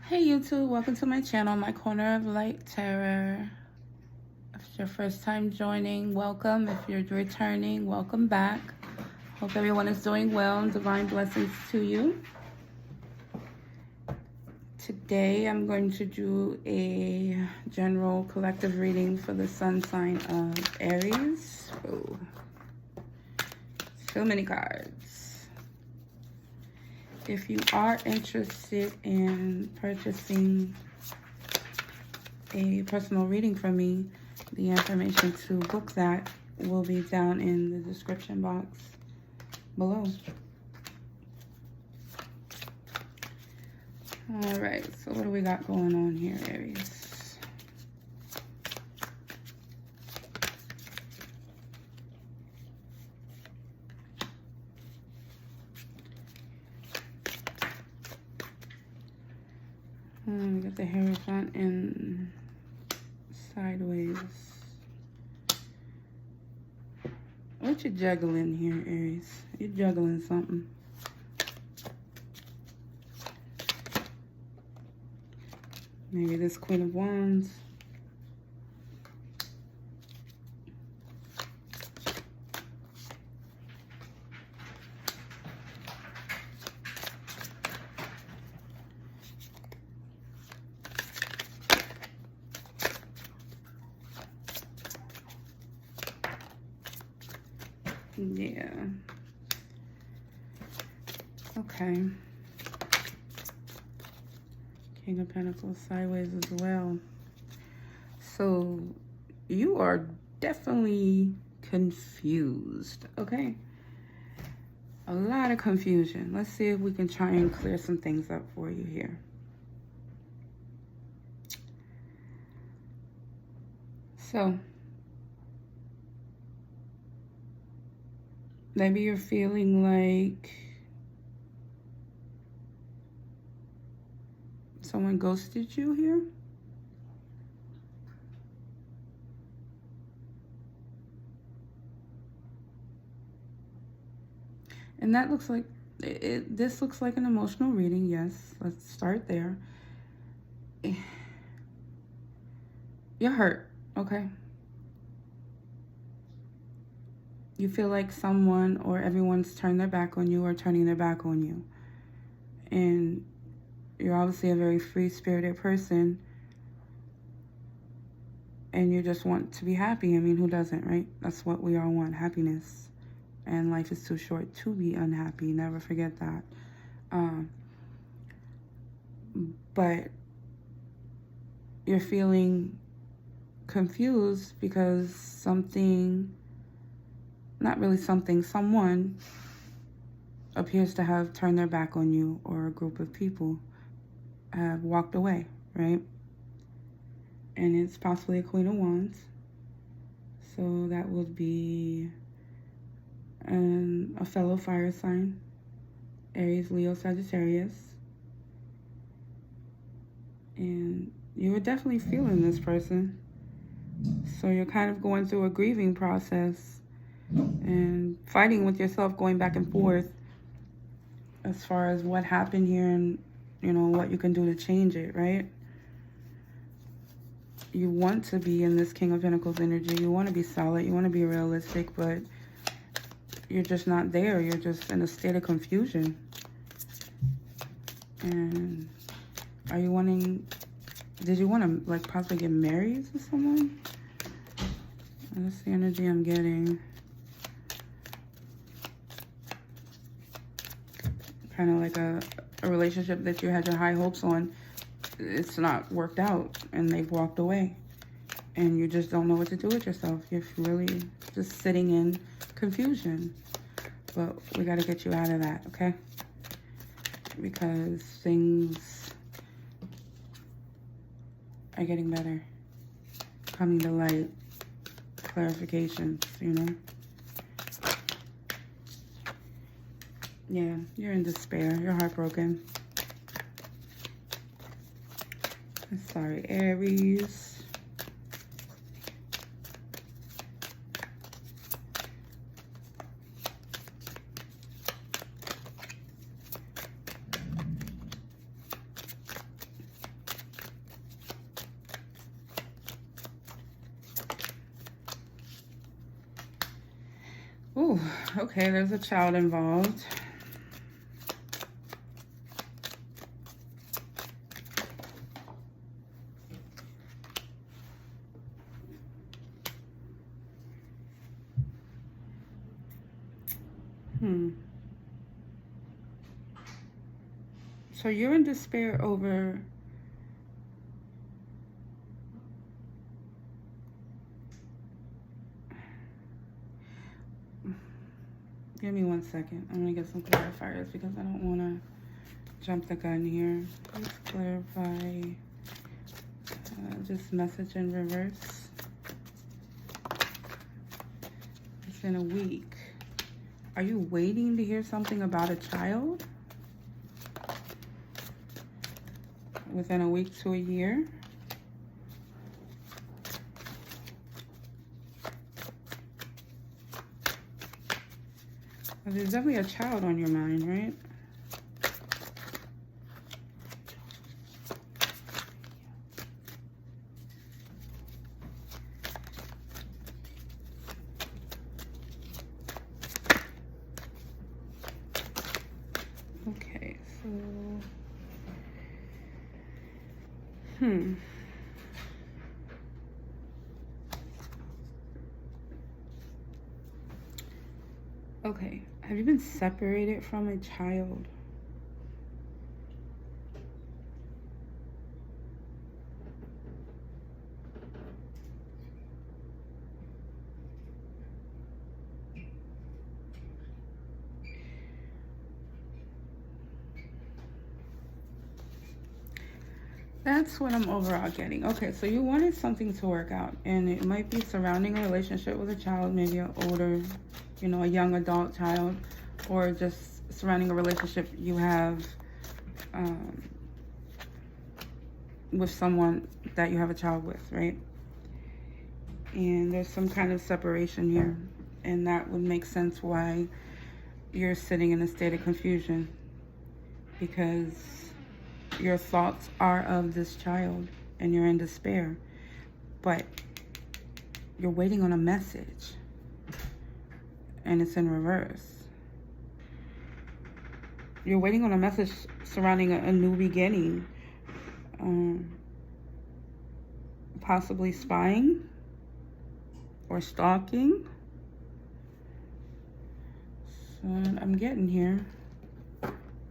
Hey YouTube, welcome to my channel, My Corner of Light Terror. If it's your first time joining, welcome. If you're returning, welcome back. Hope everyone is doing well and divine blessings to you. Today I'm going to do a general collective reading for the sun sign of Aries. Oh, so many cards. If you are interested in purchasing a personal reading from me, the information to book that will be down in the description box below. All right, so what do we got going on here, Aries? We got the Hierophant and sideways. What you juggling here, Aries? You're juggling something. Maybe this Queen of Wands. Yeah. Okay. King of Pentacles sideways as well. So you are definitely confused, okay? A lot of confusion. Let's see if we can try and clear some things up for you here. So maybe you're feeling like someone ghosted you here. And that looks like, this looks like an emotional reading, yes. Let's start there. You're hurt, okay? You feel like someone or everyone's turned their back on you or turning their back on you. And you're obviously a very free-spirited person. And you just want to be happy. I mean, who doesn't, right? That's what we all want, happiness. And life is too short to be unhappy. Never forget that. But you're feeling confused because something, not really something, someone appears to have turned their back on you, or a group of people have walked away, right? And it's possibly a Queen of Wands. So that would be a fellow fire sign, Aries, Leo, Sagittarius. And you were definitely feeling this person. So you're kind of going through a grieving process and fighting with yourself, going back and forth as far as what happened here and, you know, what you can do to change it, right? You want to be in this King of Pentacles energy. You want to be solid. You want to be realistic, but you're just not there. You're just in a state of confusion. And are you wanting, did you want to like possibly get married to someone? That's the energy I'm getting. Kind of like a relationship that you had your high hopes on. It's not worked out and they've walked away. And you just don't know what to do with yourself. You're really just sitting in confusion. But we got to get you out of that, okay? Because things are getting better. Coming to light. Clarifications, you know? Yeah, you're in despair. You're heartbroken. I'm sorry, Aries. Oh, okay, there's a child involved. So you're in despair over give me 1 second. I'm gonna get some clarifiers because I don't want to jump the gun here. Please clarify this message in reverse. It's in a week. Are you waiting to hear something about a child? Within a week to a year? Well, there's definitely a child on your mind, right? Okay, so okay, have you been separated from a child? That's what I'm overall getting. Okay, so you wanted something to work out, and it might be surrounding a relationship with a child, maybe an older, a young adult child, or just surrounding a relationship you have with someone that you have a child with, right? And there's some kind of separation here, and that would make sense why you're sitting in a state of confusion, because your thoughts are of this child and you're in despair, but you're waiting on a message and it's in reverse. You're waiting on a message surrounding a new beginning, possibly spying or stalking. So I'm getting here.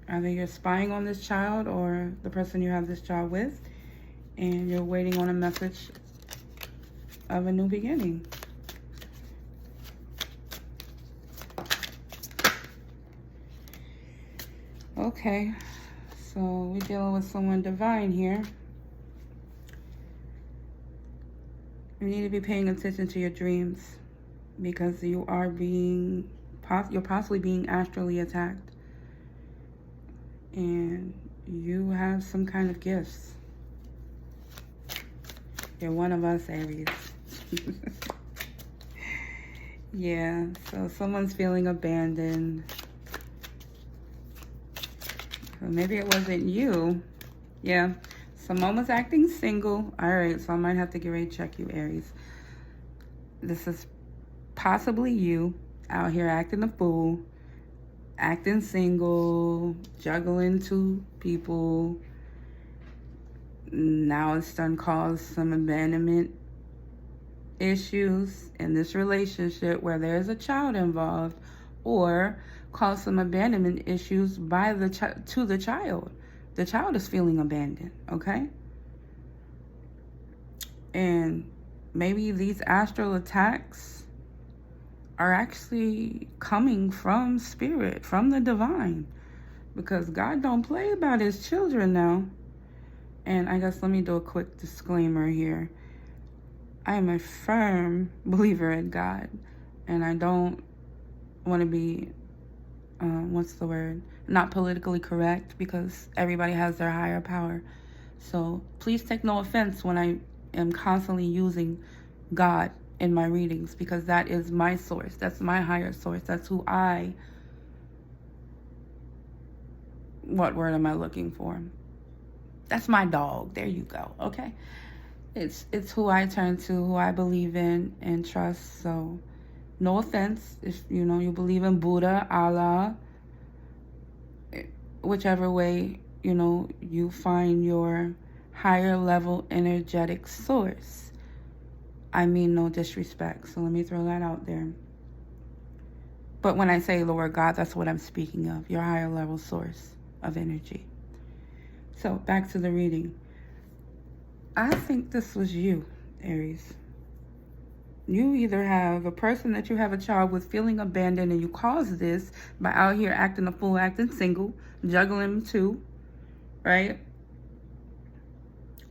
Either you're spying on this child or the person you have this child with, and you're waiting on a message of a new beginning. Okay, so we're dealing with someone divine here. You need to be paying attention to your dreams, because you're possibly being astrally attacked. And you have some kind of gifts. You're one of us, Aries. Yeah, so someone's feeling abandoned. So maybe it wasn't you. Yeah, someone was acting single. All right, so I might have to get ready to check you, Aries. This is possibly you out here acting a fool, acting single, juggling two people. Now it's done caused some abandonment issues in this relationship where there's a child involved, or cause some abandonment issues by to the child. The child is feeling abandoned, okay? And maybe these astral attacks are actually coming from spirit, from the divine, because God don't play about his children now. And I guess let me do a quick disclaimer here. I am a firm believer in God, and I don't want to be, not politically correct, because everybody has their higher power. So please take no offense when I am constantly using God in my readings, because that is my source. That's my higher source. That's who what word am I looking for? That's my dog. There you go. Okay. It's who I turn to, who I believe in and trust. So No offense if, you know, you believe in Buddha, Allah, whichever way, you know, you find your higher level energetic source. I mean no disrespect, so let me throw that out there. But when I say Lord God, that's what I'm speaking of, your higher level source of energy. So back to the reading. I think this was you, Aries. You either have a person that you have a child with feeling abandoned, and you caused this by out here acting a fool, acting single, juggling too, right?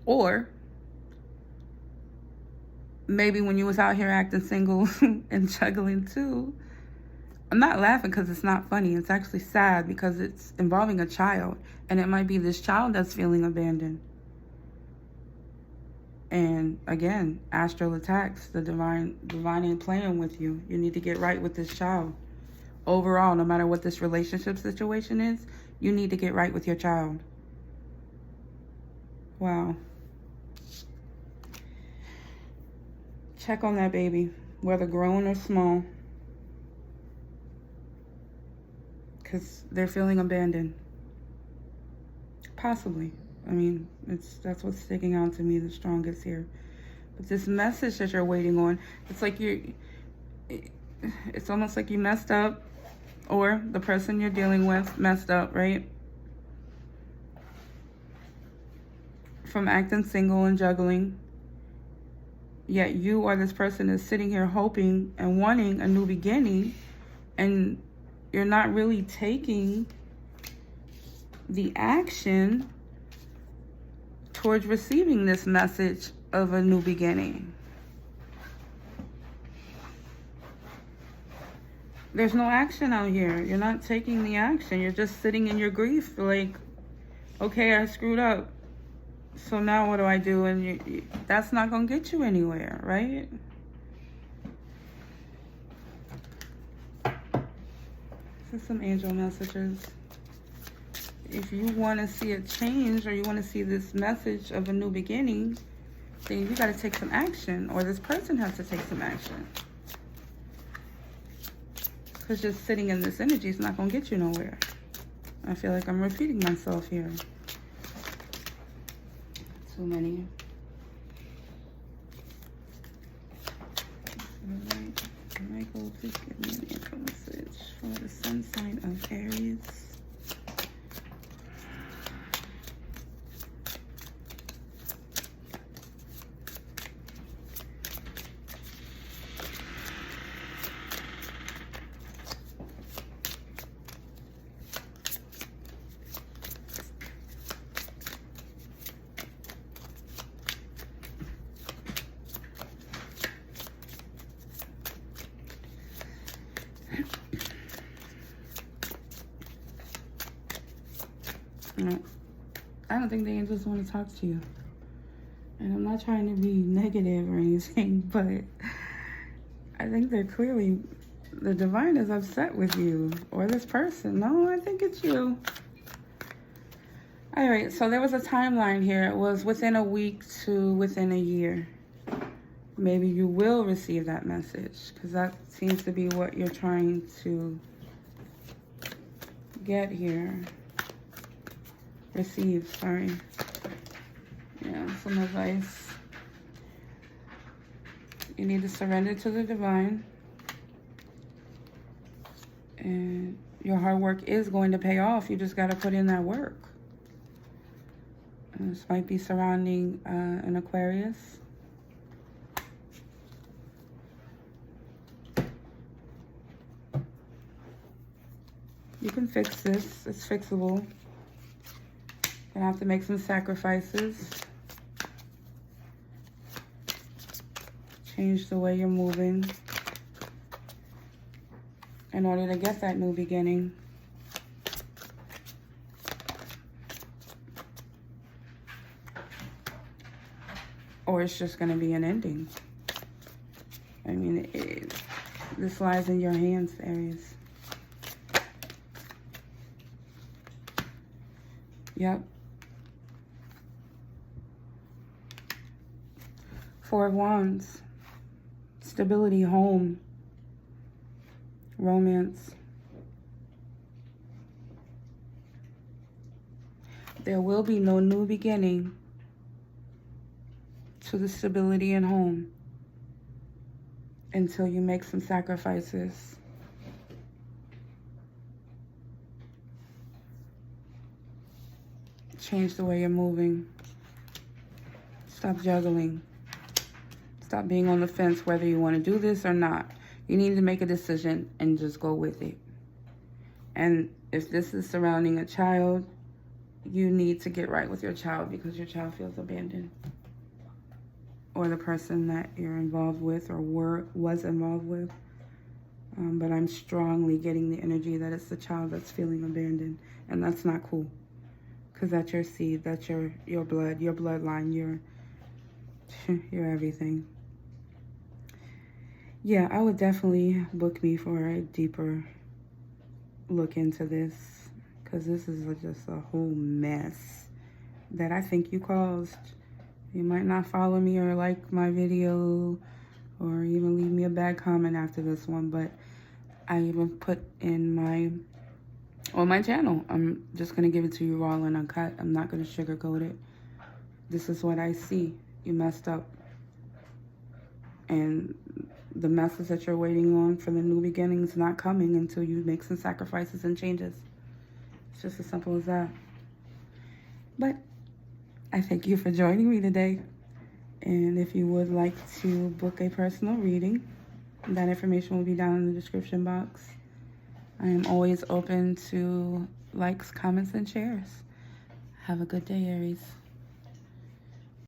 Or maybe when you was out here acting single and juggling too, I'm not laughing because it's not funny. It's actually sad because it's involving a child, and it might be this child that's feeling abandoned. And again, astral attacks, the divine ain't playing with you. You need to get right with this child. Overall, no matter what this relationship situation is, you need to get right with your child. Wow. Check on that baby, whether grown or small, because they're feeling abandoned. Possibly. I mean, that's what's sticking out to me the strongest here. But this message that you're waiting on, it's like it's almost like you messed up, or the person you're dealing with messed up, right? From acting single and juggling. Yet you or this person is sitting here hoping and wanting a new beginning, and you're not really taking the action towards receiving this message of a new beginning. There's no action out here. You're not taking the action. You're just sitting in your grief like, okay, I screwed up. So now what do I do? And that's not going to get you anywhere, right? This is some angel messages. If you want to see a change, or you want to see this message of a new beginning, then you got to take some action, or this person has to take some action. Because just sitting in this energy is not going to get you nowhere. I feel like I'm repeating myself here. Too many. Alright, Michael, please give me an info message for the sun sign of Aries. No, I don't think the angels want to talk to you. And I'm not trying to be negative or anything, but I think they're clearly, the divine is upset with you or this person. No, I think it's you. All right, so there was a timeline here. It was within a week to within a year. Maybe you will receive that message, because that seems to be what you're trying to get here. Receive, sorry. Yeah, some advice. You need to surrender to the divine. And your hard work is going to pay off. You just got to put in that work. And this might be surrounding an Aquarius. You can fix this. It's fixable. You're gonna have to make some sacrifices. Change the way you're moving in order to get that new beginning. Or it's just gonna be an ending. I mean, this lies in your hands, Aries. Yep. Four of Wands. Stability, home. romance. There will be no new beginning to the stability in home until you make some sacrifices. Change the way you're moving. Stop juggling. Stop being on the fence whether you want to do this or not. You need to make a decision and just go with it. And if this is surrounding a child, you need to get right with your child because your child feels abandoned. Or the person that you're involved with or was involved with. But I'm strongly getting the energy that it's the child that's feeling abandoned. And that's not cool. Because that's your seed, that's your blood, your bloodline, your everything. Yeah, I would definitely book me for a deeper look into this. Because this is just a whole mess that I think you caused. You might not follow me or like my video or even leave me a bad comment after this one, but I even put on my channel. I'm just going to give it to you raw and uncut. I'm not going to sugarcoat it. This is what I see. You messed up. And the message that you're waiting on for the new beginning is not coming until you make some sacrifices and changes. It's just as simple as that. But I thank you for joining me today. And if you would like to book a personal reading, that information will be down in the description box. I am always open to likes, comments, and shares. Have a good day, Aries.